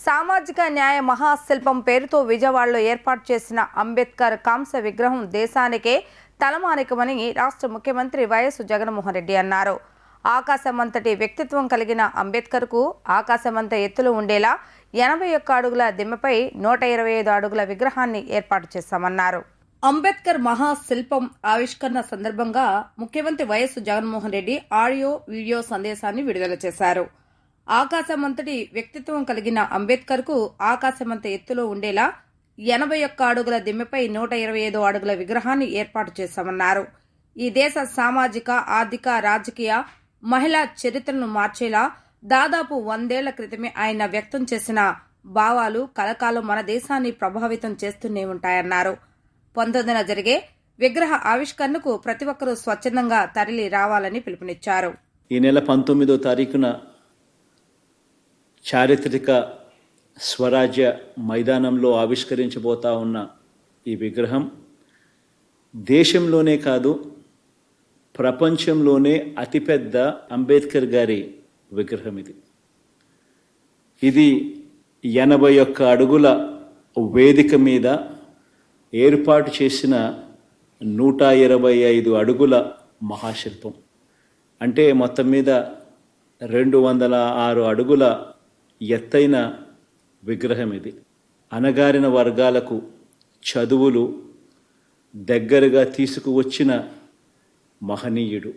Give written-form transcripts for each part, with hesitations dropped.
సామాజిక న్యాయ మహాశిల్పం పేరుతో విజయవాడలో ఏర్పాటు చేసిన అంబేద్కర్ కాంస్య విగ్రహం దేశానికే తలమానికమని రాష్ట్ర ముఖ్యమంత్రి వైఎస్ జగన్మోహన్ రెడ్డి అన్నారు. ఆకాశమంతటి వ్యక్తిత్వం కలిగిన అంబేద్కర్కు ఆకాశమంత ఎత్తులో ఉండేలా 81 అడుగుల దిమ్మపై 125 అడుగుల విగ్రహాన్ని ఏర్పాటు చేశామన్నారు. అంబేద్కర్ మహాశిల్పం ఆవిష్కరణ సందర్భంగా ముఖ్యమంత్రి YS Jaganmohan Reddy audio video సందేశాన్ని విడుదల చేశారు. ఆకాశమంతటి వ్యక్తిత్వం కలిగిన అంబేద్కర్కు ఆకాశమంత ఎత్తులో ఉండేలా 81 అడుగుల దిమ్మెపై 125 అడుగుల విగ్రహాన్ని ఏర్పాటు చేశామన్నారు. ఈ దేశ సామాజిక, ఆర్థిక, రాజకీయ, మహిళా చరిత్రను మార్చేలా దాదాపు 100 ఏళ్ల క్రితమే ఆయన వ్యక్తం చేసిన భావాలు కలకాలం మన దేశాన్ని ప్రభావితం చేస్తూనే ఉంటాయన్నారు. 19న జరిగే విగ్రహ ఆవిష్కరణకు ప్రతి ఒక్కరూ స్వచ్ఛందంగా తరలి రావాలని పిలుపునిచ్చారు. ఈ నెల 19వ తారీఖున చారిత్రక స్వరాజ్య మైదానంలో ఆవిష్కరించబోతా ఉన్న ఈ విగ్రహం దేశంలోనే కాదు ప్రపంచంలోనే అతిపెద్ద అంబేద్కర్ గారి విగ్రహం. ఇది 81 అడుగుల వేదిక మీద ఏర్పాటు చేసిన 125 అడుగుల మహాశిల్పం. అంటే మొత్తం మీద 206 అడుగుల ఎత్తైన విగ్రహం ఇది. అణగారిన వర్గాలకు చదువులు దగ్గరగా తీసుకువచ్చిన మహనీయుడు.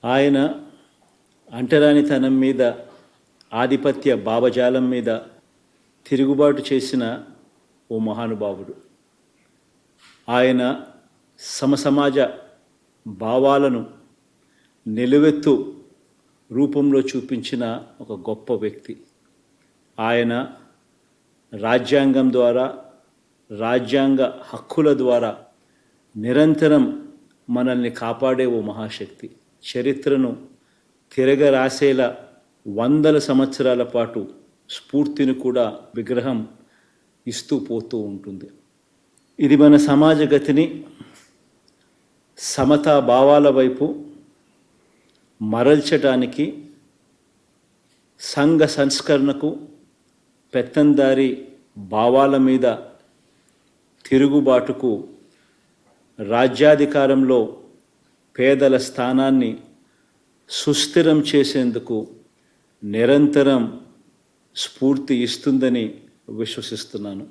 ఆయన అంటరానితనం మీద, ఆధిపత్య భావజాలం మీద తిరుగుబాటు చేసిన ఓ మహానుభావుడు. ఆయన సమసమాజ భావాలను నిలువెత్తు రూపంలో చూపించిన ఒక గొప్ప వ్యక్తి. ఆయన రాజ్యాంగం ద్వారా, రాజ్యాంగ హక్కుల ద్వారా నిరంతరం మనల్ని కాపాడే ఓ మహాశక్తి. చరిత్రను తిరగరాసేలా 100 సంవత్సరాల పాటు స్ఫూర్తిని కూడా విగ్రహం ఇస్తూ పోతూ ఉంటుంది. ఇది మన సమాజ గతిని సమతా భావాల వైపు మరల్చడానికి, సంఘ సంస్కరణకు, పెత్తందారి భావాల మీద తిరుగుబాటుకు, రాజ్యాధికారంలో పేదల స్థానాన్ని సుస్థిరం చేసేందుకు నిరంతరం స్ఫూర్తి ఇస్తుందని విశ్వసిస్తున్నాను.